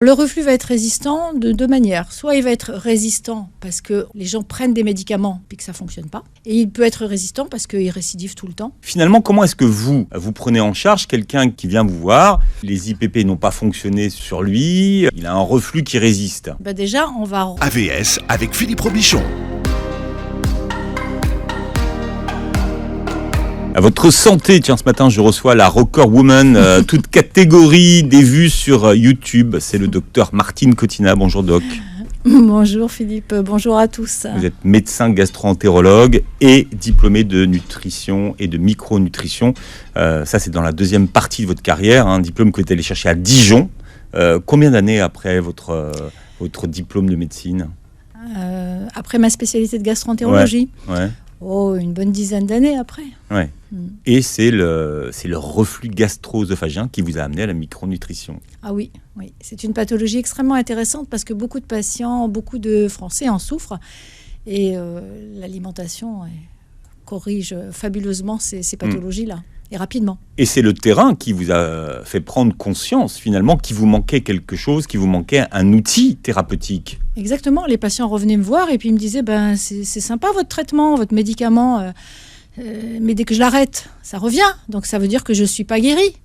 Le reflux va être résistant de deux manières. Soit il va être résistant parce que les gens prennent des médicaments et que ça ne fonctionne pas. Et il peut être résistant parce qu'il récidive tout le temps. Finalement, comment est-ce que vous prenez en charge quelqu'un qui vient vous voir, les IPP n'ont pas fonctionné sur lui, il a un reflux qui résiste? Déjà, on va... AVS avec Philippe Robichon. À votre santé, tiens, ce matin, je reçois la Rocker Woman, toute catégorie des vues sur YouTube. C'est le docteur Martine Cottina. Bonjour, doc. Bonjour, Philippe. Bonjour à tous. Vous êtes médecin gastro-entérologue et diplômé de nutrition et de micronutrition. Ça, c'est dans la deuxième partie de votre carrière, un diplôme que vous êtes allé chercher à Dijon. Combien d'années après votre diplôme de médecine? Après ma spécialité de gastro-entérologie. Ouais. Oh, une bonne dizaine d'années après. Ouais. Et c'est le reflux gastro-œsophagien qui vous a amené à la micronutrition. Ah oui. C'est une pathologie extrêmement intéressante parce que beaucoup de patients, beaucoup de Français en souffrent. Et l'alimentation corrige fabuleusement ces pathologies-là. Et rapidement. Et c'est le terrain qui vous a fait prendre conscience, finalement, qu'il vous manquait quelque chose, qu'il vous manquait un outil thérapeutique. Exactement. Les patients revenaient me voir et puis ils me disaient c'est sympa votre traitement, votre médicament, mais dès que je l'arrête, ça revient. Donc ça veut dire que je ne suis pas guérie.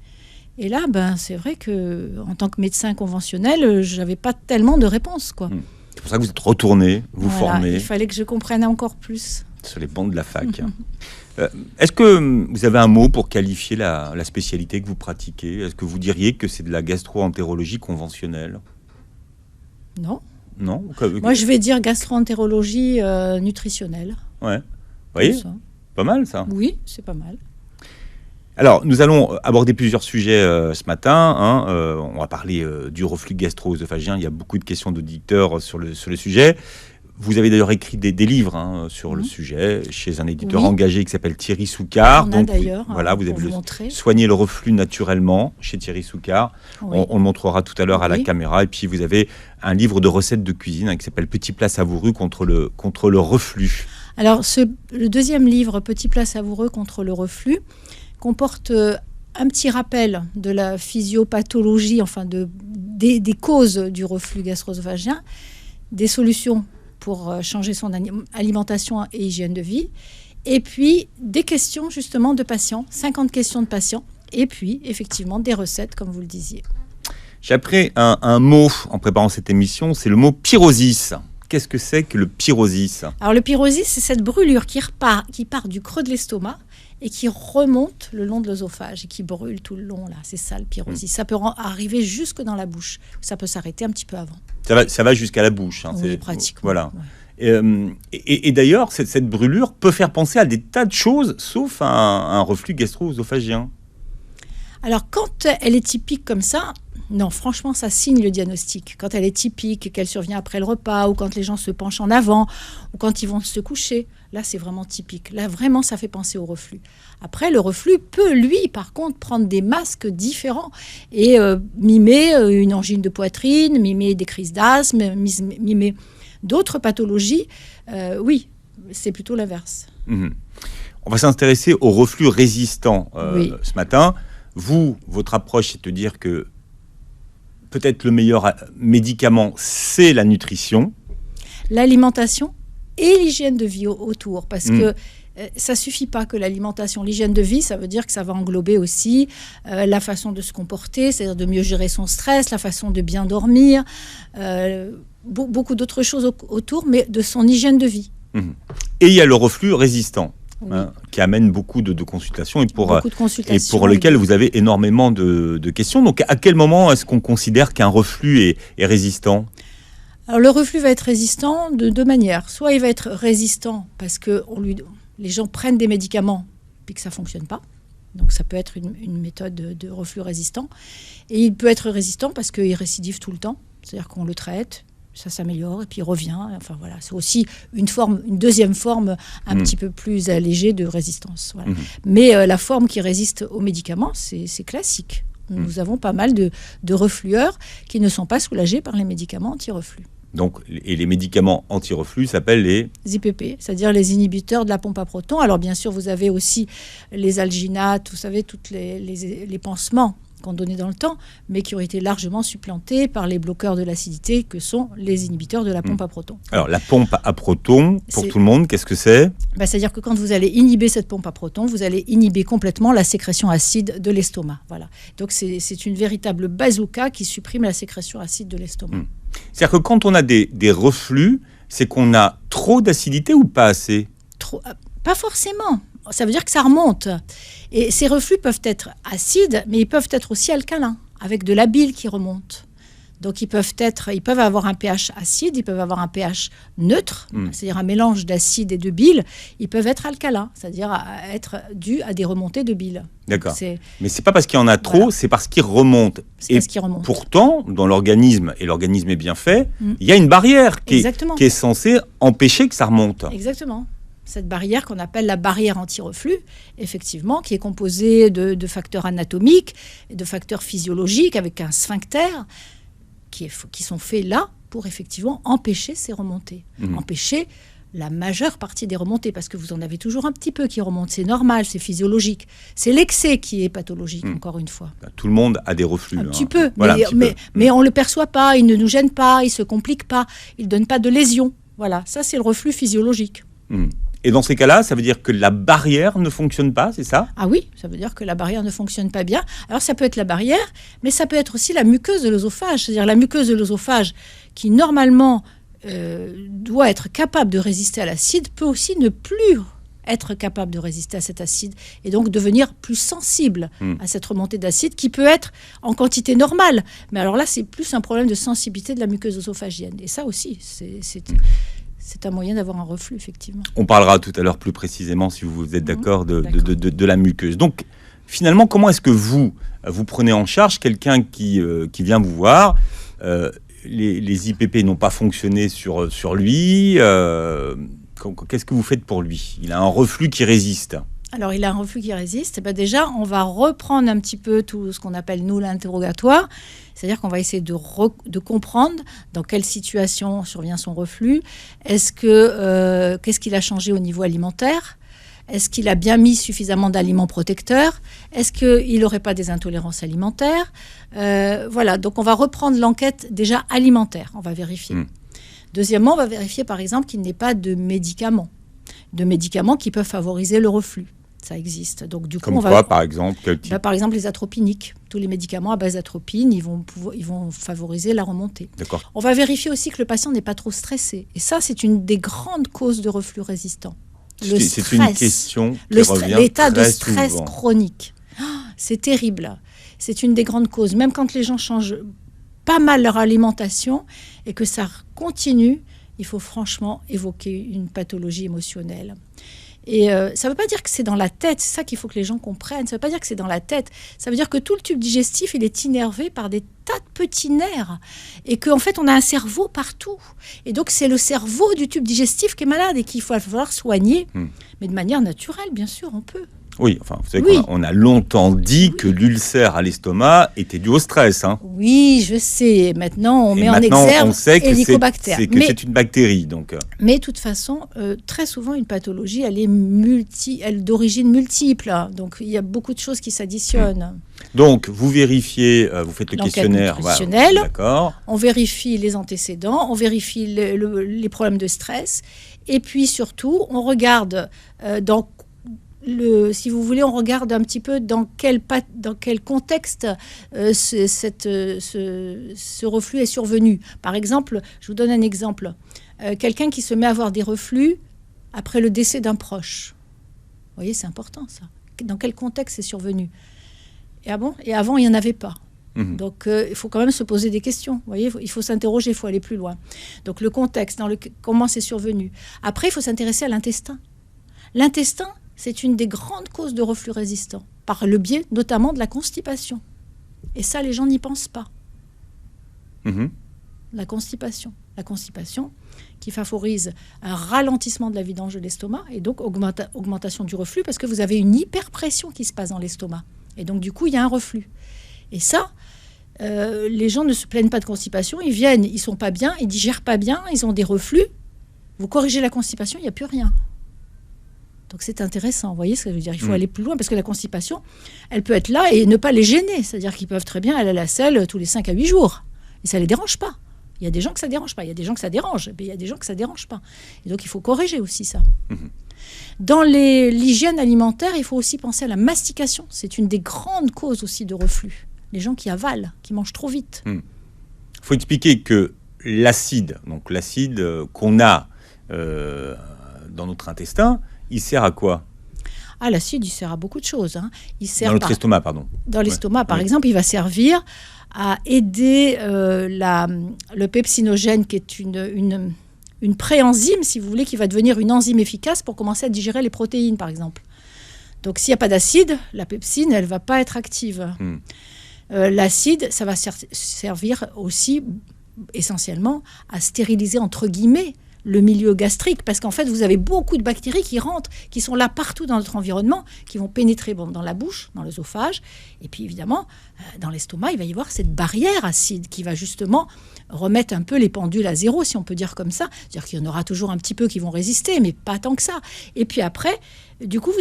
Et là, c'est vrai qu'en tant que médecin conventionnel, je n'avais pas tellement de réponses, quoi. C'est pour ça que vous êtes retourné, vous formez. Il fallait que je comprenne encore plus. Sur les bancs de la fac. Est-ce que vous avez un mot pour qualifier la spécialité que vous pratiquez? Est-ce que vous diriez que c'est de la gastro-entérologie conventionnelle? Non. Non. Moi, je vais dire gastro-entérologie nutritionnelle. Ouais. Vous voyez, pas mal ça. Oui, c'est pas mal. Alors, nous allons aborder plusieurs sujets ce matin. On va parler du reflux gastro-œsophagien. Il y a beaucoup de questions d'auditeurs sur le sujet. Vous avez d'ailleurs écrit des livres sur le sujet chez un éditeur engagé qui s'appelle Thierry Soucard. On a d'ailleurs. Voilà, vous avez soigné le reflux naturellement chez Thierry Soucard. Oui. On le montrera tout à l'heure à la caméra. Et puis vous avez un livre de recettes de cuisine qui s'appelle Petits plats savoureux contre le reflux. Alors, le deuxième livre, Petits plats savoureux contre le reflux, comporte un petit rappel de la physiopathologie, enfin des causes du reflux gastro-œsophagien, des solutions pour changer son alimentation et hygiène de vie, et puis des questions justement de patients, 50 questions de patients, et puis effectivement des recettes, comme vous le disiez. J'ai appris un mot en préparant cette émission, c'est le mot pyrosis. Qu'est-ce que c'est que le pyrosis? Alors le pyrosis, c'est cette brûlure qui part du creux de l'estomac et qui remonte le long de l'œsophage et qui brûle tout le long, là. C'est ça le pyrosis. Ça peut arriver jusque dans la bouche. Ça peut s'arrêter un petit peu avant. Ça va jusqu'à la bouche. Oui, pratiquement. Voilà. Ouais. Et d'ailleurs, cette brûlure peut faire penser à des tas de choses, sauf à un reflux gastro-œsophagien. Alors, quand elle est typique comme ça, non, franchement, ça signe le diagnostic. Quand elle est typique, qu'elle survient après le repas, ou quand les gens se penchent en avant, ou quand ils vont se coucher, là, c'est vraiment typique. Là, vraiment, ça fait penser au reflux. Après, le reflux peut, lui, par contre, prendre des masques différents et mimer une angine de poitrine, mimer des crises d'asthme, mimer d'autres pathologies. Oui, c'est plutôt l'inverse. On va s'intéresser au reflux résistant ce matin. Votre approche, c'est de dire que peut-être le meilleur médicament, c'est la nutrition. L'alimentation et l'hygiène de vie autour. Parce que ça ne suffit pas que l'alimentation. L'hygiène de vie, ça veut dire que ça va englober aussi la façon de se comporter, c'est-à-dire de mieux gérer son stress, la façon de bien dormir, beaucoup d'autres choses autour, mais de son hygiène de vie. Et il y a le reflux résistant. Qui amène beaucoup de consultations et pour lequel vous avez énormément de questions. Donc, à quel moment est-ce qu'on considère qu'un reflux est résistant? Alors, le reflux va être résistant de deux manières. Soit il va être résistant parce que les gens prennent des médicaments et que ça ne fonctionne pas. Donc, ça peut être une méthode de reflux résistant. Et il peut être résistant parce qu'il récidive tout le temps. C'est-à-dire qu'on le traite, ça s'améliore et puis il revient. Enfin voilà, c'est aussi une deuxième forme un petit peu plus allégée de résistance. Voilà. Mais la forme qui résiste aux médicaments, c'est classique. Nous avons pas mal de reflueurs qui ne sont pas soulagés par les médicaments anti-reflus. Donc, et les médicaments anti-reflux s'appellent les IPP, c'est-à-dire les inhibiteurs de la pompe à protons. Alors bien sûr, vous avez aussi les alginates, vous savez, tous les pansements qu'on donnait dans le temps, mais qui ont été largement supplantés par les bloqueurs de l'acidité que sont les inhibiteurs de la pompe à protons. Alors, la pompe à protons, pour C'est- tout le monde, qu'est-ce que c'est? C'est-à-dire que quand vous allez inhiber cette pompe à protons, vous allez inhiber complètement la sécrétion acide de l'estomac. Voilà. Donc c'est une véritable bazooka qui supprime la sécrétion acide de l'estomac. C'est-à-dire que quand on a des reflux, c'est qu'on a trop d'acidité ou pas assez? Pas forcément. Ça veut dire que ça remonte. Et ces reflux peuvent être acides, mais ils peuvent être aussi alcalins, avec de la bile qui remonte. Donc ils peuvent avoir un pH acide, ils peuvent avoir un pH neutre, c'est-à-dire un mélange d'acide et de bile. Ils peuvent être alcalins, c'est-à-dire être dus à des remontées de bile. D'accord. C'est Mais c'est pas parce qu'il y en a trop, Voilà. c'est parce qu'ils remontent. Et parce qu'ils remontent. pourtant, dans l'organisme, et l'organisme est bien fait, il y a une barrière qui Exactement. est censée empêcher que ça remonte. Exactement. Cette barrière qu'on appelle la barrière anti-reflux, effectivement, qui est composée de facteurs anatomiques et de facteurs physiologiques avec un sphincter qui sont faits là pour effectivement empêcher ces remontées, empêcher la majeure partie des remontées, parce que vous en avez toujours un petit peu qui remonte, c'est normal, c'est physiologique. C'est l'excès qui est pathologique, encore une fois. Tout le monde a des reflux. Un petit peu, Voilà, un petit peu. mais on ne le perçoit pas, il ne nous gêne pas, il ne se complique pas, il ne donne pas de lésions. Voilà, ça c'est le reflux physiologique. Et dans ces cas-là, ça veut dire que la barrière ne fonctionne pas, c'est ça? Ah oui, ça veut dire que la barrière ne fonctionne pas bien. Alors ça peut être la barrière, mais ça peut être aussi la muqueuse de l'œsophage. C'est-à-dire la muqueuse de l'œsophage qui normalement doit être capable de résister à l'acide, peut aussi ne plus être capable de résister à cet acide et donc devenir plus sensible à cette remontée d'acide qui peut être en quantité normale. Mais alors là, c'est plus un problème de sensibilité de la muqueuse œsophagienne. Et ça aussi, c'est un moyen d'avoir un reflux, effectivement. On parlera tout à l'heure plus précisément, si vous êtes d'accord, de la muqueuse. Donc, finalement, comment est-ce que vous prenez en charge quelqu'un qui vient vous voir, les IPP n'ont pas fonctionné sur lui, qu'est-ce que vous faites pour lui? Il a un reflux qui résiste. Alors, il a un reflux qui résiste. Déjà, on va reprendre un petit peu tout ce qu'on appelle, nous, l'interrogatoire. C'est-à-dire qu'on va essayer de comprendre dans quelle situation survient son reflux. Qu'est-ce qu'il a changé au niveau alimentaire? Est-ce qu'il a bien mis suffisamment d'aliments protecteurs? Est-ce qu'il n'aurait pas des intolérances alimentaires? Voilà, donc on va reprendre l'enquête déjà alimentaire. On va vérifier. Deuxièmement, on va vérifier, par exemple, qu'il n'ait pas de médicaments qui peuvent favoriser le reflux. Ça existe. Donc, du coup, Comme quoi, par exemple, quel type? Par exemple, les atropiniques. Tous les médicaments à base d'atropine, ils vont favoriser la remontée. D'accord. On va vérifier aussi que le patient n'est pas trop stressé. Et ça, c'est une des grandes causes de reflux résistant. C'est une question qui revient l'état de très stress souvent. chronique. C'est terrible. C'est une des grandes causes. Même quand les gens changent pas mal leur alimentation et que ça continue, il faut franchement évoquer une pathologie émotionnelle. Et ça ne veut pas dire que c'est dans la tête, c'est ça qu'il faut que les gens comprennent. Ça ne veut pas dire que c'est dans la tête. Ça veut dire que tout le tube digestif, il est innervé par des tas de petits nerfs. Et qu'en fait, on a un cerveau partout. Et donc, c'est le cerveau du tube digestif qui est malade et qu'il va falloir soigner. Mais de manière naturelle, bien sûr, on peut. Oui, enfin, vous savez qu'on a longtemps dit que l'ulcère à l'estomac était dû au stress. Oui, je sais. Maintenant, on met en exergue Helicobacter. C'est une bactérie. Donc. Mais de toute façon, très souvent, une pathologie, elle est d'origine multiple. Donc, il y a beaucoup de choses qui s'additionnent. Donc, vous vérifiez, vous faites le questionnaire. Nutritionnel. D'accord. On vérifie les antécédents, on vérifie les problèmes de stress. Et puis, surtout, on regarde si vous voulez, on regarde un petit peu dans quel contexte ce reflux est survenu. Par exemple, je vous donne un exemple. Quelqu'un qui se met à avoir des reflux après le décès d'un proche. Vous voyez, c'est important ça. Dans quel contexte c'est survenu? Et avant, il n'y en avait pas. Donc, il faut quand même se poser des questions. Vous voyez, il faut s'interroger, il faut aller plus loin. Donc, le contexte, comment c'est survenu. Après, il faut s'intéresser à l'intestin. L'intestin, c'est une des grandes causes de reflux résistant, par le biais notamment de la constipation. Et ça, les gens n'y pensent pas. La constipation qui favorise un ralentissement de la vidange de l'estomac et donc augmentation du reflux parce que vous avez une hyperpression qui se passe dans l'estomac. Et donc, du coup, il y a un reflux. Et ça, les gens ne se plaignent pas de constipation. Ils viennent, ils ne sont pas bien, ils ne digèrent pas bien, ils ont des reflux. Vous corrigez la constipation, il n'y a plus rien. Donc c'est intéressant, vous voyez ce que je veux dire. Il faut aller plus loin parce que la constipation, elle peut être là et ne pas les gêner. C'est-à-dire qu'ils peuvent très bien aller à la selle tous les 5 à 8 jours. Et ça ne les dérange pas. Il y a des gens que ça ne dérange pas, il y a des gens que ça dérange, mais il y a des gens que ça ne dérange pas. Et donc il faut corriger aussi ça. Dans l'hygiène alimentaire, il faut aussi penser à la mastication. C'est une des grandes causes aussi de reflux. Les gens qui avalent, qui mangent trop vite. Il faut expliquer que l'acide, donc l'acide qu'on a dans notre intestin, il sert à quoi ? Ah, l'acide, il sert à beaucoup de choses. Hein. Il sert dans notre estomac, pardon. Dans l'estomac, par exemple, il va servir à aider le pepsinogène, qui est une préenzyme, si vous voulez, qui va devenir une enzyme efficace pour commencer à digérer les protéines, par exemple. Donc, s'il n'y a pas d'acide, la pepsine, elle ne va pas être active. L'acide, ça va servir aussi essentiellement à stériliser, entre guillemets, le milieu gastrique, parce qu'en fait, vous avez beaucoup de bactéries qui rentrent, qui sont là partout dans notre environnement, qui vont pénétrer dans la bouche, dans l'œsophage, et puis évidemment, dans l'estomac, il va y avoir cette barrière acide qui va justement remettre un peu les pendules à zéro, si on peut dire comme ça. C'est-à-dire qu'il y en aura toujours un petit peu qui vont résister, mais pas tant que ça. Et puis après, du coup,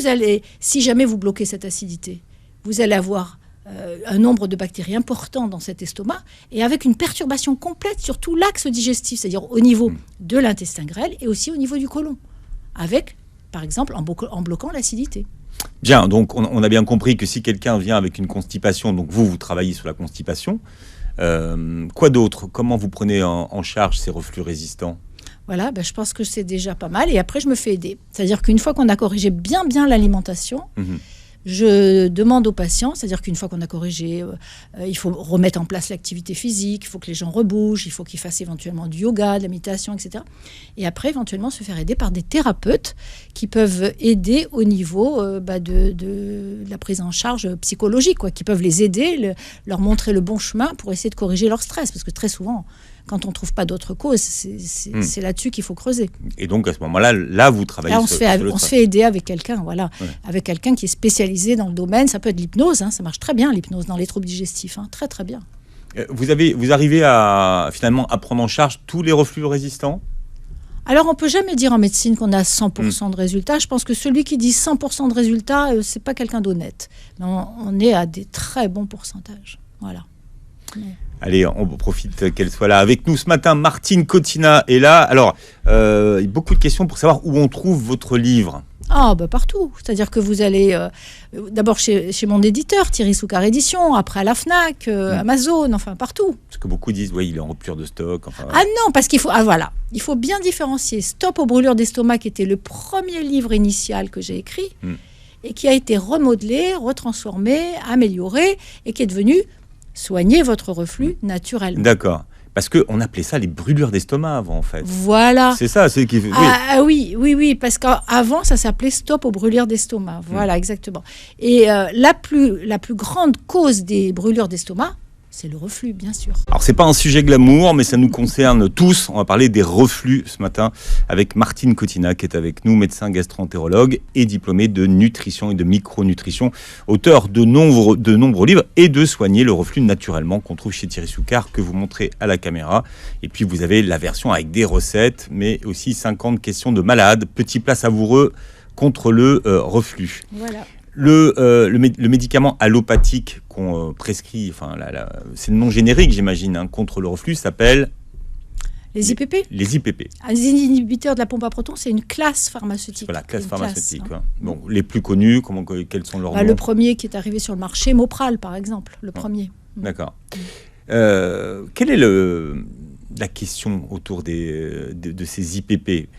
si jamais vous bloquez cette acidité, vous allez avoir un nombre de bactéries important dans cet estomac et avec une perturbation complète sur tout l'axe digestif, c'est-à-dire au niveau de l'intestin grêle et aussi au niveau du côlon, avec, par exemple, en bloquant l'acidité. Bien, donc on a bien compris que si quelqu'un vient avec une constipation, donc vous travaillez sur la constipation, quoi d'autre ? Comment vous prenez en charge ces reflux résistants ? Voilà, je pense que c'est déjà pas mal et après je me fais aider. C'est-à-dire qu'une fois qu'on a corrigé bien l'alimentation, je demande aux patients, c'est-à-dire qu'une fois qu'on a corrigé, il faut remettre en place l'activité physique, il faut que les gens rebougent, il faut qu'ils fassent éventuellement du yoga, de la méditation, etc. Et après, éventuellement, se faire aider par des thérapeutes qui peuvent aider au niveau de la prise en charge psychologique, qui peuvent les aider, leur montrer le bon chemin pour essayer de corriger leur stress. Parce que très souvent, quand on ne trouve pas d'autres causes, c'est là-dessus qu'il faut creuser. Et donc, à ce moment-là, vous travaillez on se fait aider avec quelqu'un, voilà, avec quelqu'un qui est spécialisé dans le domaine. Ça peut être l'hypnose, ça marche très bien, l'hypnose, dans les troubles digestifs, très, très bien. Vous arrivez à prendre en charge tous les reflux résistants ? Alors, on ne peut jamais dire en médecine qu'on a 100% de résultats. Je pense que celui qui dit 100% de résultats, ce n'est pas quelqu'un d'honnête. Mais on est à des très bons pourcentages, voilà. Allez, on profite qu'elle soit là avec nous ce matin. Martine Cotina est là. Alors, beaucoup de questions pour savoir où on trouve votre livre. Partout. C'est-à-dire que vous allez d'abord chez mon éditeur, Thierry Soucard Éditions, après à la FNAC, Amazon, enfin partout. Parce que beaucoup disent, il est en rupture de stock. Ah non, parce qu'il faut... voilà. Il faut bien différencier Stop aux brûlures d'estomac, qui était le premier livre initial que j'ai écrit, et qui a été remodelé, retransformé, amélioré, et qui est devenu Soigner votre reflux naturellement. D'accord. Parce qu'on appelait ça les brûlures d'estomac avant, en fait. Voilà. C'est ça, c'est qui. Oui, parce qu'avant, ça s'appelait Stop aux brûlures d'estomac. Voilà, exactement. Et la plus grande cause des brûlures d'estomac, c'est le reflux, bien sûr. Alors, c'est pas un sujet glamour, mais ça nous concerne tous. On va parler des reflux ce matin avec Martine Cotina, qui est avec nous, médecin gastro-entérologue et diplômée de nutrition et de micronutrition, auteur de nombreux livres et de Soigner le reflux naturellement, qu'on trouve chez Thierry Soucard, que vous montrez à la caméra. Et puis, vous avez la version avec des recettes, mais aussi 50 questions de malades, petits plats savoureux contre le reflux. Voilà. Le médicament allopathique qu'on prescrit, c'est le nom générique, j'imagine, contre le reflux, s'appelle les IPP. Les IPP. Les inhibiteurs de la pompe à protons, c'est une classe pharmaceutique. Voilà, classe pharmaceutique. Bon, les plus connus, quels sont leurs noms ? Le premier qui est arrivé sur le marché, Mopral, par exemple, le premier. D'accord. Quelle est la question autour de ces IPP ?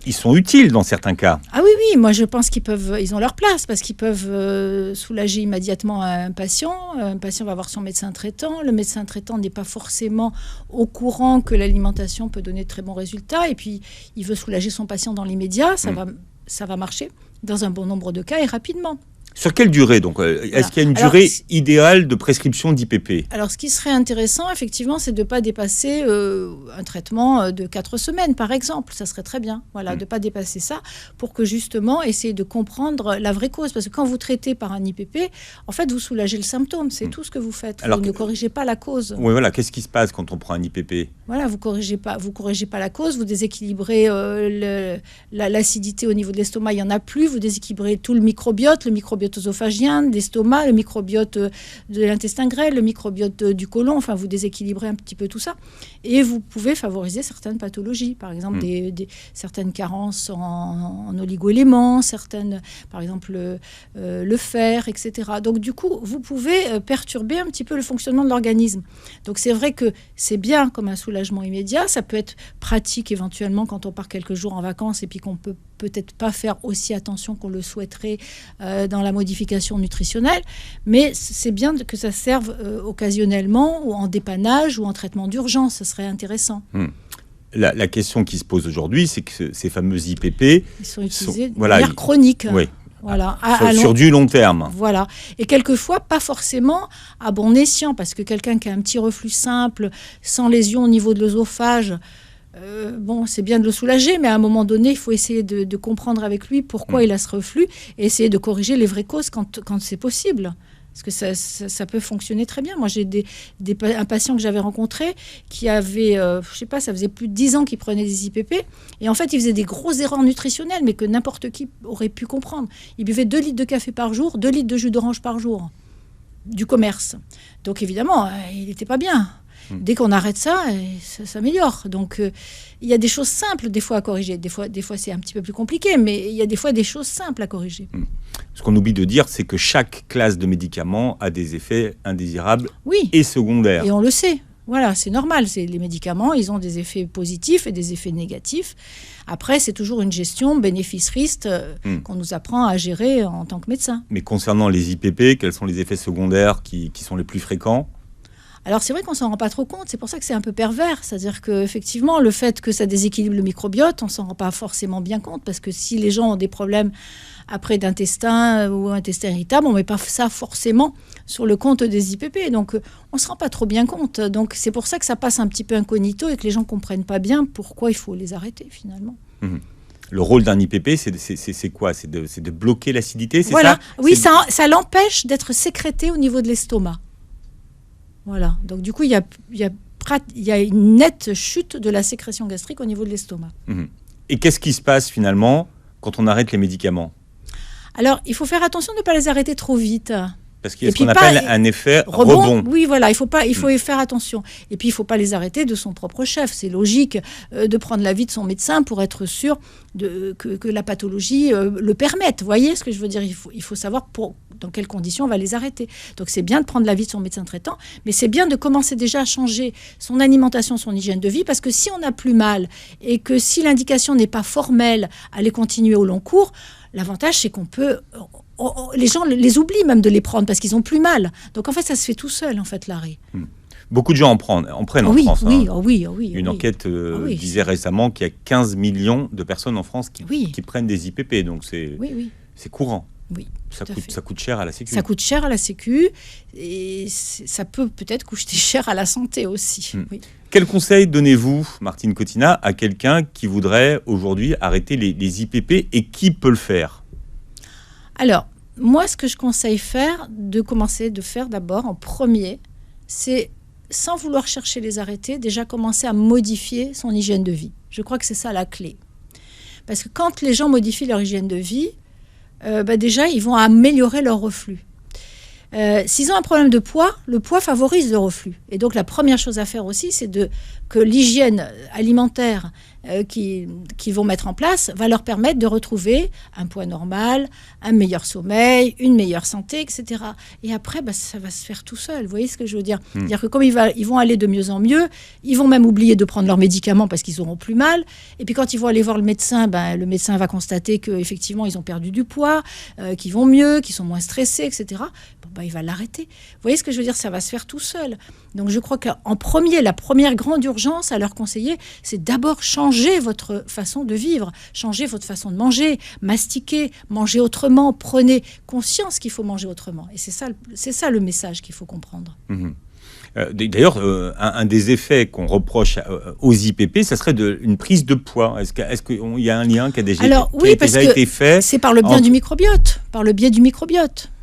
Ils sont utiles dans certains cas. Ah oui, moi je pense ils ont leur place parce qu'ils peuvent soulager immédiatement un patient. Un patient va voir son médecin traitant. Le médecin traitant n'est pas forcément au courant que l'alimentation peut donner de très bons résultats. Et puis, il veut soulager son patient dans l'immédiat. Ça va marcher dans un bon nombre de cas et rapidement. Sur quelle durée donc Est-ce qu'il y a une durée idéale de prescription d'IPP? Alors, ce qui serait intéressant, effectivement, c'est de ne pas dépasser un traitement de 4 semaines, par exemple. Ça serait très bien, voilà, de ne pas dépasser ça pour que, justement, essayer de comprendre la vraie cause. Parce que quand vous traitez par un IPP, en fait, vous soulagez le symptôme. C'est tout ce que vous faites. Alors, vous ne corrigez pas la cause. Oui, voilà. Qu'est-ce qui se passe quand on prend un IPP? Voilà, vous corrigez pas la cause, vous déséquilibrez l'acidité au niveau de l'estomac, il n'y en a plus, vous déséquilibrez tout le microbiote œsophagien, de l'estomac, le microbiote de l'intestin grêle, le microbiote du côlon, enfin vous déséquilibrez un petit peu tout ça. Et vous pouvez favoriser certaines pathologies, par exemple certaines carences en oligo-éléments, certaines, par exemple le fer, etc. Donc du coup, vous pouvez perturber un petit peu le fonctionnement de l'organisme. Donc c'est vrai que c'est bien comme un soulagement immédiat, ça peut être pratique éventuellement quand on part quelques jours en vacances et puis qu'on peut-être pas faire aussi attention qu'on le souhaiterait dans la modification nutritionnelle, mais c'est bien que ça serve occasionnellement ou en dépannage ou en traitement d'urgence, ce serait intéressant. La question qui se pose aujourd'hui, c'est que ces fameux IPP ils sont utilisés de manière chronique. Oui. Voilà, sur du long terme. Voilà. Et quelquefois, pas forcément à bon escient, parce que quelqu'un qui a un petit reflux simple, sans lésion au niveau de l'œsophage, c'est bien de le soulager, mais à un moment donné, il faut essayer de comprendre avec lui pourquoi il a ce reflux et essayer de corriger les vraies causes quand c'est possible. Parce que ça peut fonctionner très bien. Moi, j'ai un patient que j'avais rencontré qui avait, ça faisait plus de 10 ans qu'il prenait des IPP. Et en fait, il faisait des grosses erreurs nutritionnelles, mais que n'importe qui aurait pu comprendre. Il buvait 2 litres de café par jour, 2 litres de jus d'orange par jour, du commerce. Donc, évidemment, il n'était pas bien. Dès qu'on arrête ça, ça s'améliore. Donc, il y a des choses simples des fois à corriger. Des fois, c'est un petit peu plus compliqué, mais il y a des fois des choses simples à corriger. Ce qu'on oublie de dire, c'est que chaque classe de médicaments a des effets indésirables et secondaires. Et on le sait. Voilà, c'est normal. Les médicaments, ils ont des effets positifs et des effets négatifs. Après, c'est toujours une gestion bénéfice-risque qu'on nous apprend à gérer en tant que médecin. Mais concernant les IPP, quels sont les effets secondaires qui sont les plus fréquents ? Alors, c'est vrai qu'on ne s'en rend pas trop compte. C'est pour ça que c'est un peu pervers. C'est-à-dire qu'effectivement, le fait que ça déséquilibre le microbiote, on ne s'en rend pas forcément bien compte. Parce que si les gens ont des problèmes après d'intestin ou intestin irritable, on ne met pas ça forcément sur le compte des IPP. Donc, on ne se rend pas trop bien compte. Donc, c'est pour ça que ça passe un petit peu incognito et que les gens ne comprennent pas bien pourquoi il faut les arrêter, finalement. Le rôle d'un IPP, c'est quoi ? C'est de bloquer l'acidité, c'est voilà. ça ? Oui, ça l'empêche d'être sécrété au niveau de l'estomac. Voilà, donc du coup, il y a une nette chute de la sécrétion gastrique au niveau de l'estomac. Et qu'est-ce qui se passe finalement quand on arrête les médicaments ? Alors, il faut faire attention de ne pas les arrêter trop vite. Parce qu'il y a ce qu'on appelle un effet rebond. Oui, voilà, il faut y faire attention. Et puis, il ne faut pas les arrêter de son propre chef. C'est logique de prendre l'avis de son médecin pour être sûr que la pathologie le permette. Vous voyez ce que je veux dire ? Il faut savoir dans quelles conditions on va les arrêter. Donc, c'est bien de prendre l'avis de son médecin traitant, mais c'est bien de commencer déjà à changer son alimentation, son hygiène de vie, parce que si on n'a plus mal et que si l'indication n'est pas formelle à les continuer au long cours, l'avantage, c'est qu'on peut... les gens les oublient même de les prendre parce qu'ils ont plus mal. Donc, en fait, ça se fait tout seul, en fait, l'arrêt. Beaucoup de gens en prennent en France. Oui. Une enquête disait récemment qu'il y a 15 millions de personnes en France qui prennent des IPP. Donc, c'est courant. Oui, ça coûte cher à la Sécu. Ça coûte cher à la Sécu et ça peut peut-être coûter cher à la santé aussi. Oui. Quel conseil donnez-vous, Martine Cottina, à quelqu'un qui voudrait aujourd'hui arrêter les IPP et qui peut le faire ? Alors, moi, ce que je conseille de faire d'abord en premier, c'est, sans vouloir chercher les arrêter, déjà commencer à modifier son hygiène de vie. Je crois que c'est ça la clé. Parce que quand les gens modifient leur hygiène de vie, déjà, ils vont améliorer leur reflux. S'ils ont un problème de poids, le poids favorise le reflux. Et donc, la première chose à faire aussi, c'est que l'hygiène alimentaire qu'ils vont mettre en place va leur permettre de retrouver un poids normal, un meilleur sommeil, une meilleure santé, etc. Et après, ça va se faire tout seul. Vous voyez ce que je veux dire ? C'est-à-dire que comme ils vont aller de mieux en mieux, ils vont même oublier de prendre leurs médicaments parce qu'ils auront plus mal. Et puis quand ils vont aller voir le médecin va constater qu'effectivement, ils ont perdu du poids, qu'ils vont mieux, qu'ils sont moins stressés, etc. Il va l'arrêter. Vous voyez ce que je veux dire ? Ça va se faire tout seul. Donc je crois qu'en premier, la première grande urgence à leur conseiller, c'est d'abord changer changer votre façon de vivre, changer votre façon de manger, mastiquer, manger autrement, prenez conscience qu'il faut manger autrement. Et c'est ça le message qu'il faut comprendre. D'ailleurs, un des effets qu'on reproche aux IPP, ça serait une prise de poids. Est-ce qu'il y a un lien qui a déjà été fait? C'est par le biais du microbiote,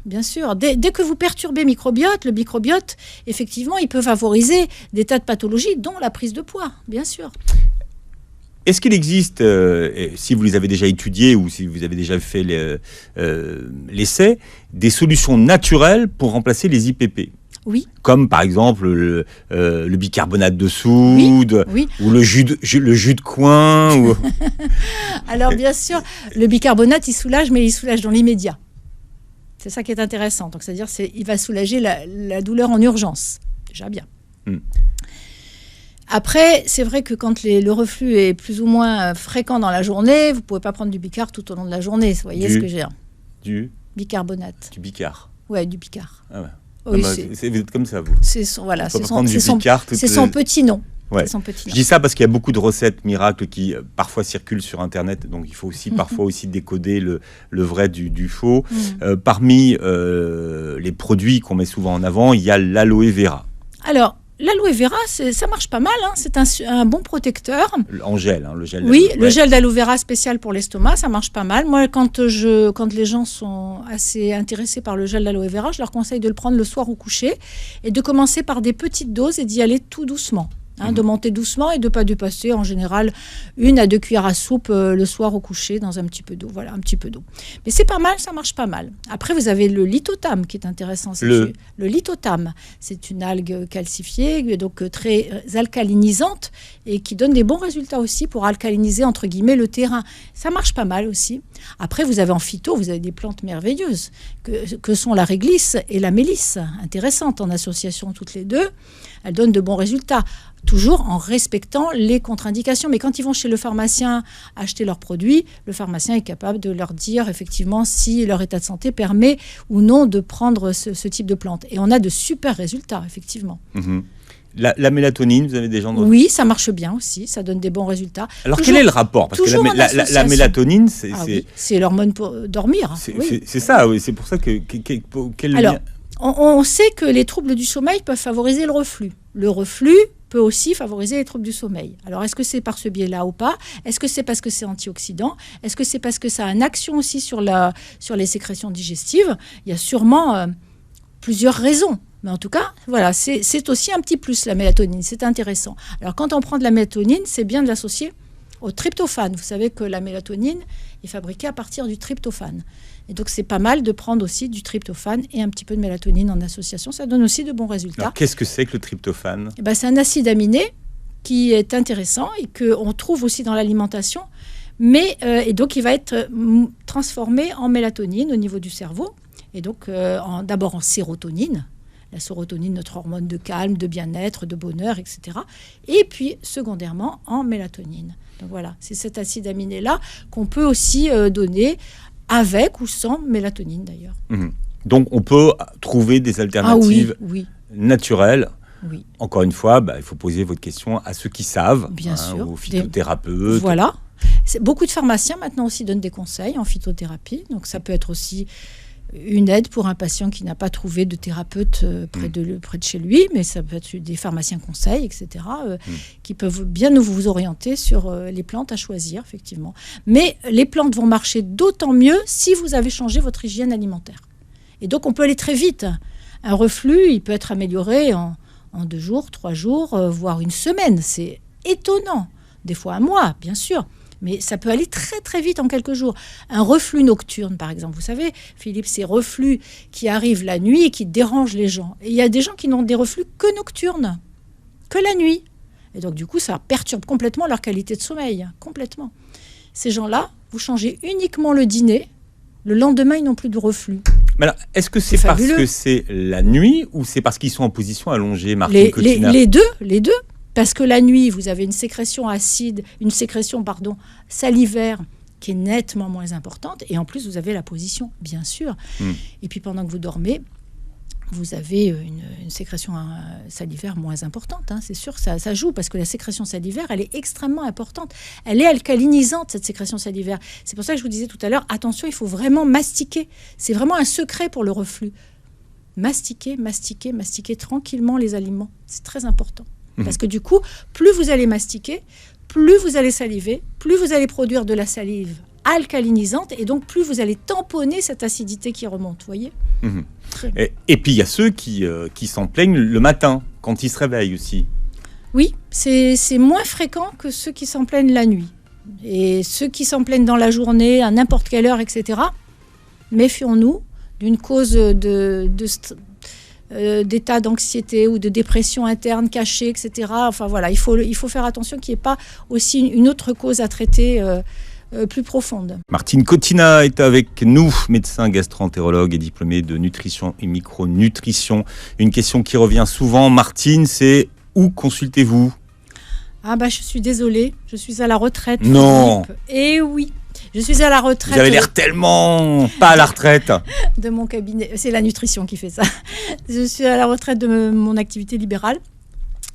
bien sûr. Dès que vous perturbez le microbiote, effectivement, il peut favoriser des tas de pathologies, dont la prise de poids, bien sûr. Est-ce qu'il existe, si vous les avez déjà étudiés ou si vous avez déjà fait l'essai, des solutions naturelles pour remplacer les IPP? Oui. Comme par exemple le bicarbonate de soude, ou le jus de coin. Alors bien sûr, le bicarbonate, il soulage, mais il soulage dans l'immédiat. C'est ça qui est intéressant. Donc c'est-à-dire il va soulager la douleur en urgence. Déjà bien. Après, c'est vrai que quand le reflux est plus ou moins fréquent dans la journée, vous ne pouvez pas prendre du bicar tout au long de la journée. Vous voyez ce que j'ai? Du bicarbonate. Du bicar. Ouais, du bicar. Ah ouais. Oui, vous êtes comme ça, vous. C'est son petit nom. Ouais. Je dis ça parce qu'il y a beaucoup de recettes miracles qui parfois circulent sur Internet, donc il faut aussi parfois aussi décoder le vrai du faux. Parmi les produits qu'on met souvent en avant, il y a l'aloe vera. Alors, l'aloe vera, ça marche pas mal, hein. C'est un bon protecteur. En gel, le gel. Oui, le gel d'aloe vera spécial pour l'estomac, ça marche pas mal. Moi, quand les gens sont assez intéressés par le gel d'aloe vera, je leur conseille de le prendre le soir au coucher et de commencer par des petites doses et d'y aller tout doucement. De monter doucement et de ne pas dépasser en général 1 à 2 cuillères à soupe le soir au coucher dans un petit peu d'eau. Voilà, un petit peu d'eau. Mais c'est pas mal, ça marche pas mal. Après, vous avez le lithotame qui est intéressant. Le lithotame, c'est une algue calcifiée, donc très alcalinisante et qui donne des bons résultats aussi pour alcaliniser, entre guillemets, le terrain. Ça marche pas mal aussi. Après, vous avez en phyto, vous avez des plantes merveilleuses que sont la réglisse et la mélisse, intéressantes en association toutes les deux. Elles donnent de bons résultats, toujours en respectant les contre-indications. Mais quand ils vont chez le pharmacien acheter leurs produits, le pharmacien est capable de leur dire effectivement si leur état de santé permet ou non de prendre ce type de plante. Et on a de super résultats, effectivement. La mélatonine, vous avez des gens... Oui, ça marche bien aussi, ça donne des bons résultats. Alors quel est le rapport? Parce que la mélatonine, c'est l'hormone pour dormir. C'est ça, oui. C'est pour ça que... Alors, on sait que les troubles du sommeil peuvent favoriser le reflux. Le reflux peut aussi favoriser les troubles du sommeil. Alors, est-ce que c'est par ce biais-là ou pas? Est-ce que c'est parce que c'est antioxydant? Est-ce que c'est parce que ça a une action aussi sur les sécrétions digestives? Il y a sûrement plusieurs raisons. Mais en tout cas, voilà, c'est aussi un petit plus, la mélatonine. C'est intéressant. Alors, quand on prend de la mélatonine, c'est bien de l'associer au tryptophane. Vous savez que la mélatonine est fabriquée à partir du tryptophane. Et donc, c'est pas mal de prendre aussi du tryptophane et un petit peu de mélatonine en association. Ça donne aussi de bons résultats. Alors, qu'est-ce que c'est que le tryptophane? C'est un acide aminé qui est intéressant et qu'on trouve aussi dans l'alimentation. Et donc, il va être transformé en mélatonine au niveau du cerveau. Et donc, d'abord en sérotonine. La sérotonine, notre hormone de calme, de bien-être, de bonheur, etc. Et puis, secondairement, en mélatonine. Donc voilà, c'est cet acide aminé-là qu'on peut aussi donner avec ou sans mélatonine, d'ailleurs. Donc, on peut trouver des alternatives naturelles. Oui. Encore une fois, il faut poser votre question à ceux qui savent, bien sûr, aux phytothérapeutes. Voilà. Beaucoup de pharmaciens, maintenant, aussi donnent des conseils en phytothérapie. Donc, ça peut être aussi une aide pour un patient qui n'a pas trouvé de thérapeute près de chez lui, mais ça peut être des pharmaciens conseils, etc., qui peuvent bien vous orienter sur les plantes à choisir, effectivement. Mais les plantes vont marcher d'autant mieux si vous avez changé votre hygiène alimentaire. Et donc, on peut aller très vite. Un reflux, il peut être amélioré en 2 jours, 3 jours, voire une semaine. C'est étonnant. Des fois un mois, bien sûr. Mais ça peut aller très très vite en quelques jours. Un reflux nocturne, par exemple. Vous savez, Philippe, ces reflux qui arrivent la nuit et qui dérangent les gens. Et il y a des gens qui n'ont des reflux que nocturnes, que la nuit. Et donc, du coup, ça perturbe complètement leur qualité de sommeil. Complètement. Ces gens-là, vous changez uniquement le dîner. Le lendemain, ils n'ont plus de reflux. Mais alors, est-ce que c'est parce que c'est la nuit ou c'est parce qu'ils sont en position allongée, Les deux. Parce que la nuit, vous avez une sécrétion salivaire qui est nettement moins importante. Et en plus, vous avez la position, bien sûr. Et puis, pendant que vous dormez, vous avez une sécrétion salivaire moins importante. C'est sûr, ça joue, parce que la sécrétion salivaire, elle est extrêmement importante. Elle est alcalinisante, cette sécrétion salivaire. C'est pour ça que je vous disais tout à l'heure, attention, il faut vraiment mastiquer. C'est vraiment un secret pour le reflux. Mastiquer tranquillement les aliments. C'est très important. Parce que du coup, plus vous allez mastiquer, plus vous allez saliver, plus vous allez produire de la salive alcalinisante, et donc plus vous allez tamponner cette acidité qui remonte, vous voyez. Et puis il y a ceux qui s'en plaignent le matin, quand ils se réveillent aussi. Oui, c'est moins fréquent que ceux qui s'en plaignent la nuit. Et ceux qui s'en plaignent dans la journée, à n'importe quelle heure, etc., méfions-nous d'une cause d'état d'anxiété ou de dépression interne cachée, etc. Enfin voilà, il faut faire attention qu'il n'y ait pas aussi une autre cause à traiter plus profonde. Martine Cotina est avec nous, médecin gastro-entérologue et diplômée de nutrition et micronutrition. Une question qui revient souvent, Martine, c'est où consultez-vous ? Je suis désolée, je suis à la retraite. Non. Eh oui, je suis à la retraite. Vous avez l'air tellement pas à la retraite. De mon cabinet, c'est la nutrition qui fait ça. Je suis à la retraite de mon activité libérale.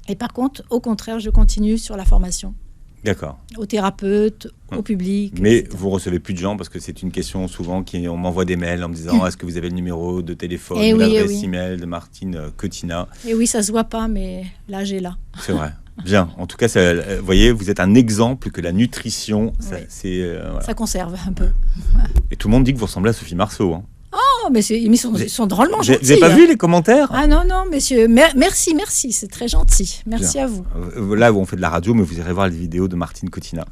Et par contre, au contraire, je continue sur la formation. D'accord. Aux thérapeutes, au public. Mais etc. vous recevez plus de gens, parce que c'est une question souvent on m'envoie des mails en me disant est-ce que vous avez le numéro de téléphone, l'adresse email de Martine Cotina. Et oui, ça se voit pas, mais là j'ai là. C'est vrai. Bien. En tout cas, vous voyez, vous êtes un exemple que la nutrition, voilà. Ça conserve un peu. Et tout le monde dit que vous ressemblez à Sophie Marceau. Oh, mais ils sont drôlement gentils. Vous n'avez pas vu les commentaires ? Ah non, messieurs. Merci, c'est très gentil. Merci Bien. à vous. Là où on fait de la radio, mais vous irez voir les vidéos de Martine Cotina.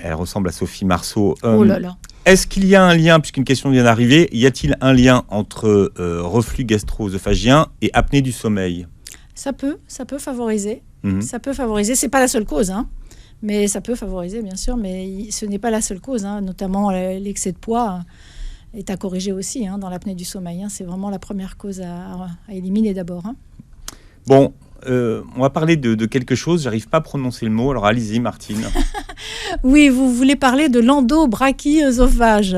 Elle ressemble à Sophie Marceau. Oh là là. Est-ce qu'il y a un lien, puisqu'une question vient d'arriver, y a-t-il un lien entre reflux gastro-œsophagien et apnée du sommeil ? Ça peut favoriser. Ça peut favoriser. C'est pas la seule cause, mais ça peut favoriser, bien sûr. Mais ce n'est pas la seule cause, notamment l'excès de poids est à corriger aussi dans l'apnée du sommeil. C'est vraiment la première cause à éliminer d'abord. Bon, on va parler de quelque chose. J'arrive pas à prononcer le mot. Alors allez-y, Martine. Oui, vous voulez parler de l'endobrachiosophage.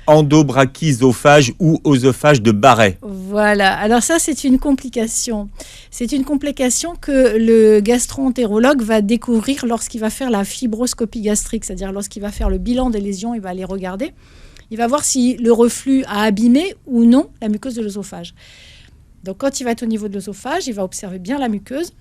Endobrachiosophage ou oesophage de Barrett. Voilà. Alors ça, c'est une complication. C'est une complication que le gastro-entérologue va découvrir lorsqu'il va faire la fibroscopie gastrique, c'est-à-dire lorsqu'il va faire le bilan des lésions, il va les regarder. Il va voir si le reflux a abîmé ou non la muqueuse de l'œsophage. Donc quand il va être au niveau de l'œsophage, il va observer bien la muqueuse.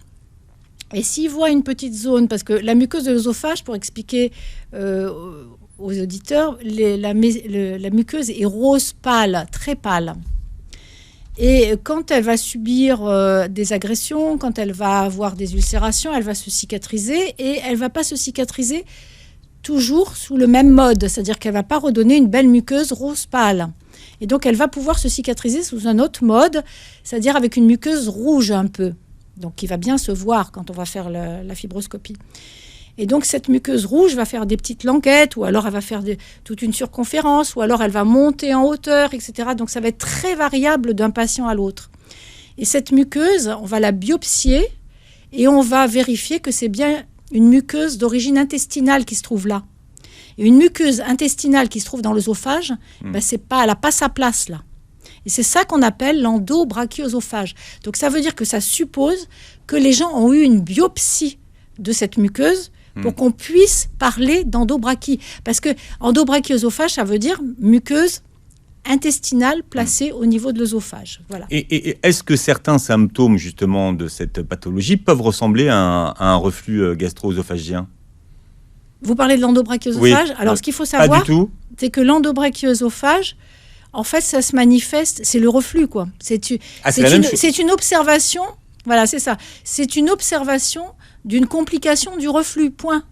Et s'il voit une petite zone, parce que la muqueuse de l'œsophage, pour expliquer aux auditeurs, la muqueuse est rose pâle, très pâle. Et quand elle va subir des agressions, quand elle va avoir des ulcérations, elle va se cicatriser, et elle ne va pas se cicatriser toujours sous le même mode, c'est-à-dire qu'elle ne va pas redonner une belle muqueuse rose pâle. Et donc elle va pouvoir se cicatriser sous un autre mode, c'est-à-dire avec une muqueuse rouge un peu, donc qui va bien se voir quand on va faire la fibroscopie. Et donc cette muqueuse rouge va faire des petites languettes, ou alors elle va faire toute une circonférence, ou alors elle va monter en hauteur, etc. Donc ça va être très variable d'un patient à l'autre. Et cette muqueuse, on va la biopsier et on va vérifier que c'est bien une muqueuse d'origine intestinale qui se trouve là. Et une muqueuse intestinale qui se trouve dans l'œsophage, elle n'a pas sa place là. Et c'est ça qu'on appelle l'endobrachiosophage. Donc ça veut dire que ça suppose que les gens ont eu une biopsie de cette muqueuse pour qu'on puisse parler d'endobrachie. Parce que endobrachiosophage, ça veut dire muqueuse intestinale placée au niveau de l'œsophage. Voilà. Et est-ce que certains symptômes justement de cette pathologie peuvent ressembler à un reflux gastro-œsophagien ? Vous parlez de l'endobrachiosophage ? Oui. Alors ce qu'il faut savoir, pas du tout. C'est que l'endobrachiosophage, en fait, ça se manifeste, c'est le reflux, quoi. C'est une observation, voilà, c'est ça. C'est une observation d'une complication du reflux, point.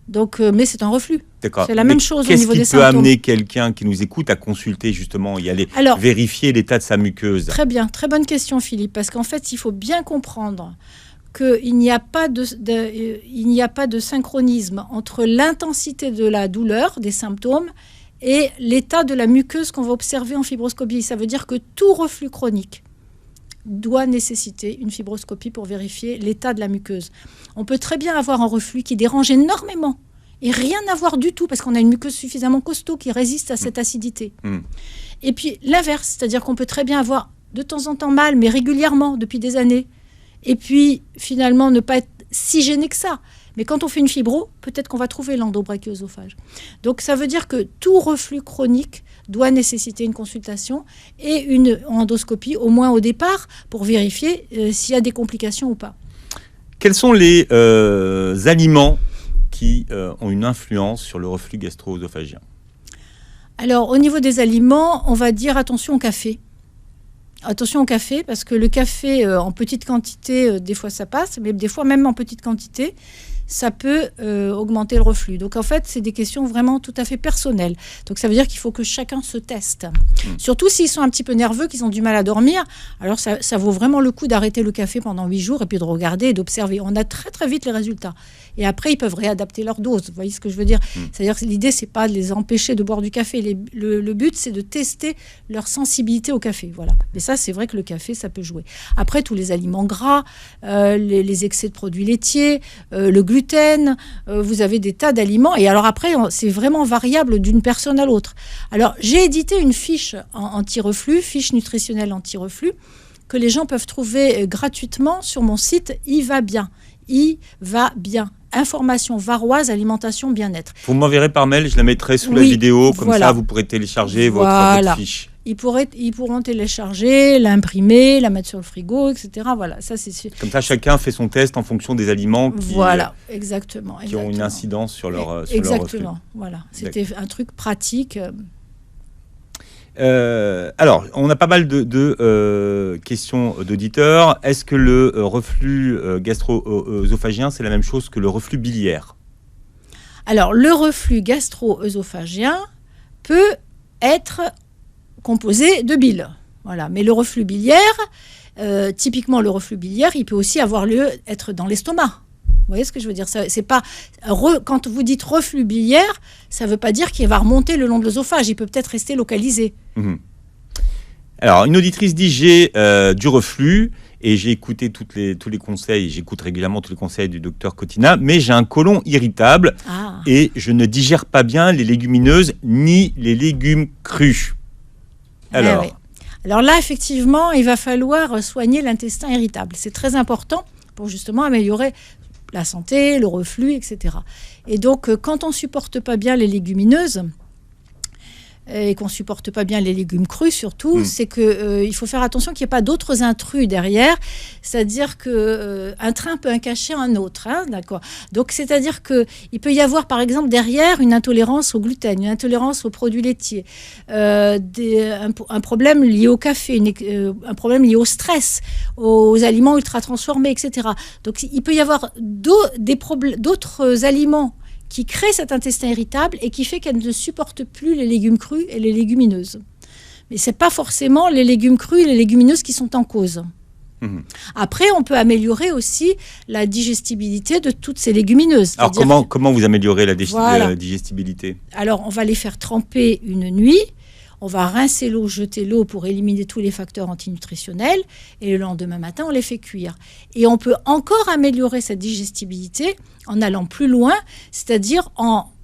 Donc, mais c'est un reflux. D'accord. C'est la même chose au niveau des symptômes. Qu'est-ce qui peut amener quelqu'un qui nous écoute à consulter justement, y aller vérifier l'état de sa muqueuse ? Très bien, très bonne question, Philippe, parce qu'en fait, il faut bien comprendre qu'il n'y a pas de synchronisme entre l'intensité de la douleur, des symptômes, et l'état de la muqueuse qu'on va observer en fibroscopie. Ça veut dire que tout reflux chronique doit nécessiter une fibroscopie pour vérifier l'état de la muqueuse. On peut très bien avoir un reflux qui dérange énormément et rien avoir du tout parce qu'on a une muqueuse suffisamment costaud qui résiste à cette acidité. Et puis l'inverse, c'est-à-dire qu'on peut très bien avoir de temps en temps mal, mais régulièrement, depuis des années. Et puis, finalement, ne pas être si gêné que ça. Mais quand on fait une fibro, peut-être qu'on va trouver l'endobrachioœsophage. Donc, ça veut dire que tout reflux chronique doit nécessiter une consultation et une endoscopie, au moins au départ, pour vérifier s'il y a des complications ou pas. Quels sont les aliments qui ont une influence sur le reflux gastro-œsophagien ? Alors, au niveau des aliments, on va dire attention au café. Attention au café, parce que le café en petite quantité, des fois ça passe, mais des fois même en petite quantité, ça peut augmenter le reflux. Donc en fait, c'est des questions vraiment tout à fait personnelles. Donc ça veut dire qu'il faut que chacun se teste. Surtout s'ils sont un petit peu nerveux, qu'ils ont du mal à dormir, alors ça vaut vraiment le coup d'arrêter le café pendant 8 jours et puis de regarder et d'observer. On a très très vite les résultats. Et après, ils peuvent réadapter leur dose. Vous voyez ce que je veux dire ? C'est-à-dire que l'idée, c'est pas de les empêcher de boire du café. Le but, c'est de tester leur sensibilité au café. Voilà. Mais ça, c'est vrai que le café, ça peut jouer. Après, tous les aliments gras, les excès de produits laitiers, le gluten, vous avez des tas d'aliments. Et alors après, c'est vraiment variable d'une personne à l'autre. Alors, j'ai édité une fiche anti-reflux, fiche nutritionnelle anti-reflux, que les gens peuvent trouver gratuitement sur mon site « Il va bien ». Il va bien. Information varoise, alimentation, bien-être. Vous m'enverrez par mail, je la mettrai sous la vidéo, comme ça vous pourrez télécharger votre fiche. Ils pourront télécharger, l'imprimer, la mettre sur le frigo, etc. Voilà, ça c'est sûr. Comme ça, chacun fait son test en fonction des aliments qui ont une incidence sur leur reflux. Exactement, voilà. C'était un truc pratique. Alors, on a pas mal de questions d'auditeurs. Est-ce que le reflux gastro-œsophagien, c'est la même chose que le reflux biliaire ? Alors, le reflux gastro-œsophagien peut être composé de bile. Voilà. Mais le reflux biliaire, typiquement le reflux biliaire, il peut aussi avoir lieu être dans l'estomac. Vous voyez ce que je veux dire ? C'est pas quand vous dites reflux biliaire, ça ne veut pas dire qu'il va remonter le long de l'œsophage. Il peut peut-être rester localisé. Alors, une auditrice dit j'ai du reflux et j'ai écouté tous les conseils. J'écoute régulièrement tous les conseils du docteur Cotina, mais j'ai un côlon irritable et je ne digère pas bien les légumineuses ni les légumes crus. Alors. Oui. Alors là, effectivement, il va falloir soigner l'intestin irritable. C'est très important pour justement améliorer la santé, le reflux, etc. Et donc, quand on ne supporte pas bien les légumineuses, et qu'on ne supporte pas bien les légumes crus surtout, c'est qu'il faut faire attention qu'il n'y ait pas d'autres intrus derrière. C'est-à-dire qu'un train peut en cacher un autre. D'accord. Donc, c'est-à-dire qu'il peut y avoir, par exemple, derrière une intolérance au gluten, une intolérance aux produits laitiers, un problème lié au café, un problème lié au stress, aux aliments ultra-transformés, etc. Donc, il peut y avoir d'autres aliments qui crée cet intestin irritable et qui fait qu'elle ne supporte plus les légumes crus et les légumineuses. Mais ce n'est pas forcément les légumes crus et les légumineuses qui sont en cause. Après, on peut améliorer aussi la digestibilité de toutes ces légumineuses. Alors, comment vous améliorez la digestibilité ? Alors, on va les faire tremper une nuit. On va rincer l'eau, jeter l'eau pour éliminer tous les facteurs antinutritionnels. Et le lendemain matin, on les fait cuire. Et on peut encore améliorer cette digestibilité en allant plus loin, c'est-à-dire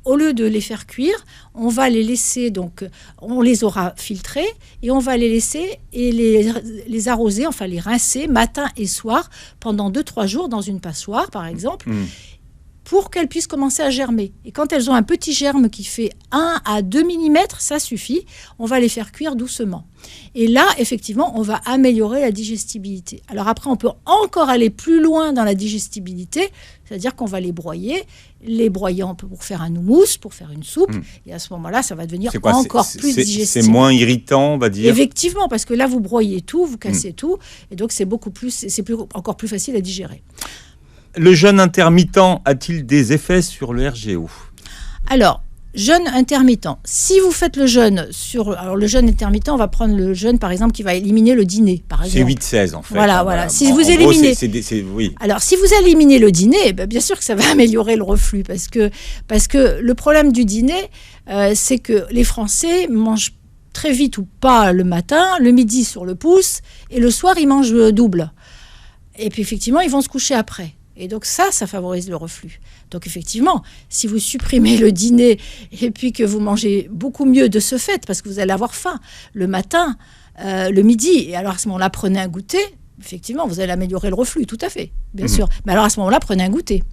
au lieu de les faire cuire, on va les laisser, donc on les aura filtrés et on va les laisser et les arroser, enfin les rincer matin et soir pendant 2-3 jours dans une passoire, par exemple. Pour qu'elles puissent commencer à germer. Et quand elles ont un petit germe qui fait 1 à 2 mm, ça suffit. On va les faire cuire doucement. Et là, effectivement, on va améliorer la digestibilité. Alors après, on peut encore aller plus loin dans la digestibilité, c'est-à-dire qu'on va les broyer pour faire un houmous, pour faire une soupe. Et à ce moment-là, ça va devenir encore plus digestible. C'est moins irritant, on va dire. Effectivement, parce que là, vous broyez tout, vous cassez tout. Et donc, c'est encore plus facile à digérer. Le jeûne intermittent a-t-il des effets sur le RGO ? Alors, jeûne intermittent. Si vous faites le jeûne alors le jeûne intermittent, on va prendre le jeûne, par exemple, qui va éliminer le dîner, par exemple. C'est 8-16, en fait. Voilà. Si vous éliminez... oui. Alors, si vous éliminez le dîner, bien sûr que ça va améliorer le reflux, parce que le problème du dîner, c'est que les Français mangent très vite ou pas le matin, le midi sur le pouce, et le soir, ils mangent double. Et puis, effectivement, ils vont se coucher après. Et donc ça favorise le reflux. Donc effectivement, si vous supprimez le dîner et puis que vous mangez beaucoup mieux de ce fait, parce que vous allez avoir faim le matin, le midi. Et alors à ce moment-là, prenez un goûter. Effectivement, vous allez améliorer le reflux, tout à fait, bien sûr. Mais alors à ce moment-là, prenez un goûter.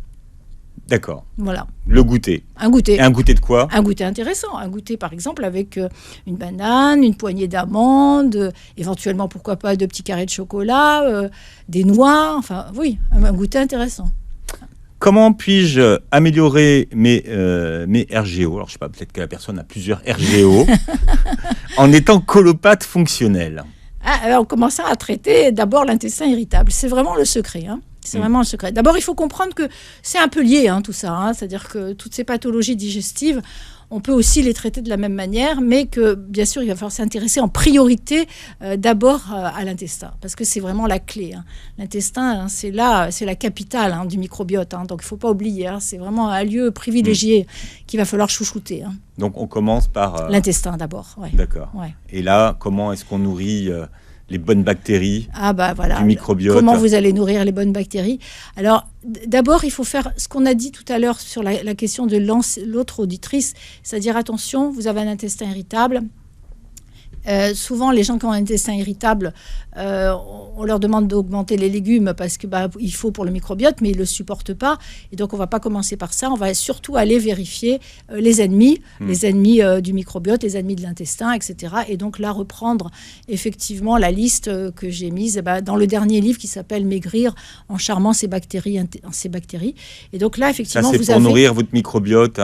D'accord. Voilà. Le goûter. Un goûter. Et un goûter de quoi? Un goûter intéressant. Un goûter, par exemple, avec une banane, une poignée d'amandes, éventuellement, pourquoi pas, 2 petits carrés de chocolat, des noix. Enfin, oui, un goûter intéressant. Comment puis-je améliorer mes RGO? Alors, je sais pas, peut-être que la personne a plusieurs RGO en étant colopathe fonctionnel. Alors, en commençant à traiter d'abord l'intestin irritable. C'est vraiment le secret. C'est vraiment le secret. D'abord, il faut comprendre que c'est un peu lié, tout ça. C'est-à-dire que toutes ces pathologies digestives, on peut aussi les traiter de la même manière, mais que, bien sûr, il va falloir s'intéresser en priorité d'abord à l'intestin, parce que c'est vraiment la clé. L'intestin, c'est la capitale du microbiote. Donc, il ne faut pas oublier. C'est vraiment un lieu privilégié qu'il va falloir chouchouter. Donc, on commence par... l'intestin d'abord. Ouais. D'accord. Ouais. Et là, comment est-ce qu'on nourrit les bonnes bactéries voilà. du microbiote? Comment vous allez nourrir les bonnes bactéries? Alors, d'abord, il faut faire ce qu'on a dit tout à l'heure sur la question de l'autre auditrice, c'est-à-dire, attention, vous avez un intestin irritable. Souvent, les gens qui ont un intestin irritable, on leur demande d'augmenter les légumes parce que il faut pour le microbiote, mais ils ne le supportent pas. Et donc, on ne va pas commencer par ça. On va surtout aller vérifier les ennemis du microbiote, les ennemis de l'intestin, etc. Et donc, là, reprendre effectivement la liste que j'ai mise dans le dernier livre qui s'appelle « Maigrir en charmant ces bactéries ». Et donc là, effectivement, ça, c'est pour nourrir votre microbiote,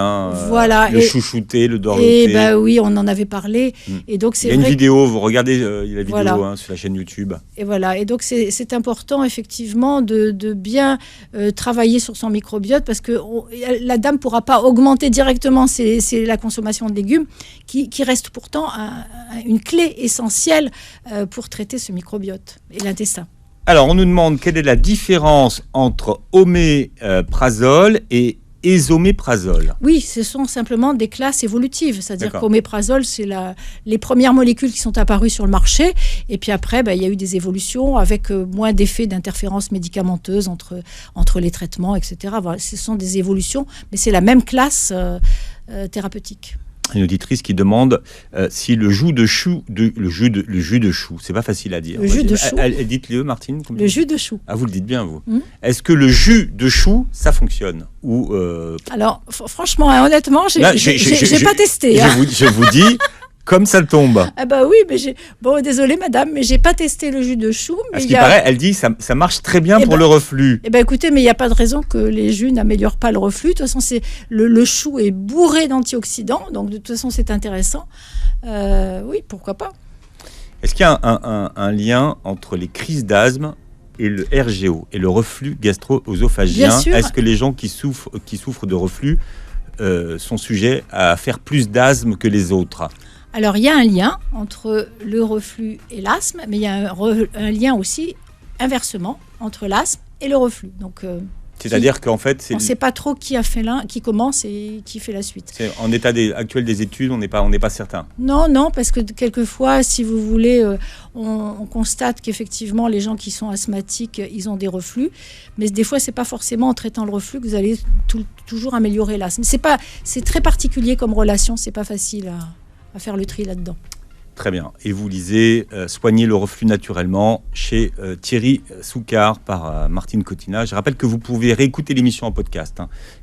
voilà, le chouchouter, le dorloter. Et oui, on en avait parlé. Et donc, c'est il y a une vidéo, vous regardez la vidéo sur la chaîne YouTube. Et voilà, et donc c'est important effectivement de bien travailler sur son microbiote parce que la dame ne pourra pas augmenter directement la consommation de légumes qui reste pourtant une clé essentielle pour traiter ce microbiote et l'intestin. Alors, on nous demande quelle est la différence entre oméprazole et ésoméprazole. Oui, ce sont simplement des classes évolutives. C'est-à-dire D'accord. qu'oméprazole, c'est les premières molécules qui sont apparues sur le marché. Et puis après, il y a eu des évolutions avec moins d'effets d'interférence médicamenteuse entre les traitements, etc. Voilà, ce sont des évolutions, mais c'est la même classe thérapeutique. Une auditrice qui demande si le jus de chou, le jus de chou, c'est pas facile à dire. Le jus de chou. Dites-le, Martine. Le jus de chou. Ah, vous le dites bien, vous. Est-ce que le jus de chou, ça fonctionne ou Alors, franchement, honnêtement, j'ai pas testé. Je vous dis, comme ça le tombe. Ah oui, mais désolée madame, mais j'ai pas testé le jus de chou. Mais ce qui paraît, elle dit ça marche très bien pour le reflux. Écoutez, mais il n'y a pas de raison que les jus n'améliorent pas le reflux. De toute façon, le chou est bourré d'antioxydants, donc de toute façon, c'est intéressant. Oui, pourquoi pas. Est-ce qu'il y a un lien entre les crises d'asthme et le RGO et le reflux gastro-œsophagien? Bien sûr. Est-ce que les gens qui souffrent de reflux sont sujets à faire plus d'asthme que les autres? Alors, il y a un lien entre le reflux et l'asthme, mais il y a un lien aussi, inversement, entre l'asthme et le reflux. Donc, c'est-à-dire qu'en fait... on ne sait pas trop qui a fait l'un, qui commence et qui fait la suite. En état actuel des études, on n'est pas certain. Non, parce que quelquefois, si vous voulez, on constate qu'effectivement, les gens qui sont asthmatiques, ils ont des reflux. Mais des fois, ce n'est pas forcément en traitant le reflux que vous allez toujours améliorer l'asthme. C'est très particulier comme relation, ce n'est pas facile à faire le tri là-dedans. Très bien. Et vous lisez Soigner le reflux naturellement chez Thierry Soucard par Martine Cottina. Je rappelle que vous pouvez réécouter l'émission en podcast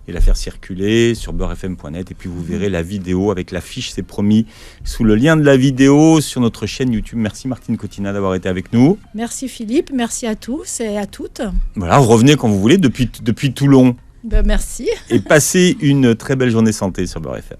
et la faire circuler sur beurrefm.net. Et puis vous verrez la vidéo avec l'affiche, c'est promis, sous le lien de la vidéo sur notre chaîne YouTube. Merci Martine Cottina d'avoir été avec nous. Merci Philippe, merci à tous et à toutes. Voilà, revenez quand vous voulez depuis Toulon. Merci. Et passez une très belle journée santé sur Beurre FM.